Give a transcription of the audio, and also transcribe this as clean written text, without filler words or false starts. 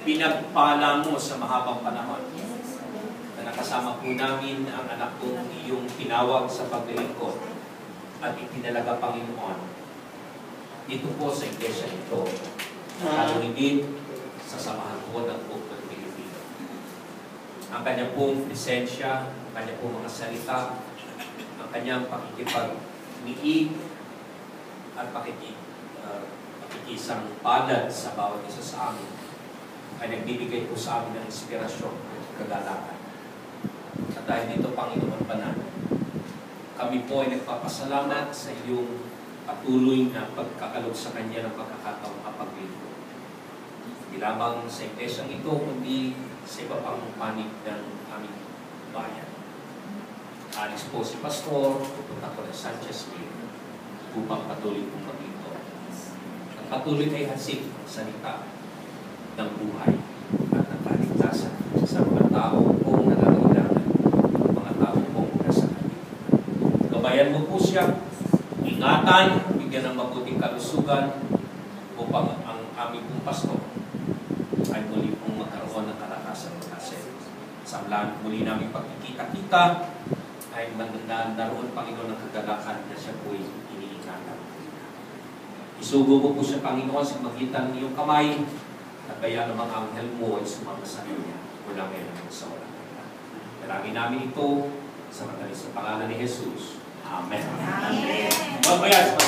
pinagpala mo sa mahabang panahon. Na nakasama po namin ang anak kong iyong tinawag sa paglilingkod at ipinalaga, Panginoon, dito po sa iglesia nito, lalo higit sa samahan po ng Bukod Pilipino. Ang kanyang pong presensya, ang kanyang pong mga salita, ang kanyang pakikipag-niig at pakikisang palad sa bawat isa sa amin ay nagbibigay po sa amin ng inspirasyon at kagalakan. At dahil dito, Panginoon Banal, kami po ay nagpapasalamat sa iyong patuloy na pagkakalog sa Kanya ng pagkakataong kapaglingkod. Hindi lamang sa iglesyang ito, kundi sa iba pang panig ng aming bayan. Alis po si Pastor, pupunta ko ng Sanchez Ville upang patuloy kong maglingkod. Ang patuloy ay hasik ang salita ng buhay at ng kaligtasan sa mga tao kong nangangailangan, mga tao kong nasa Kanya. Gabayan mo po siya, ingatan, bigyan ng mabuting kalusugan upang ang aming pong pastor ay muli pong magkaroon ng kalakasan ng kaset. Sa muli namin pagkikita-kita ay naroon, Panginoon, ng kagalakan na siya po iniingatan. Isugo mo po siya, Panginoon, sa magitan ng iyong kamay at kaya namang anghel mo ay sumama sa kanya mula ngayon sa walang kailan. Dalangin namin ito sa matalis na pangalan ni Jesus. Amen. Amen.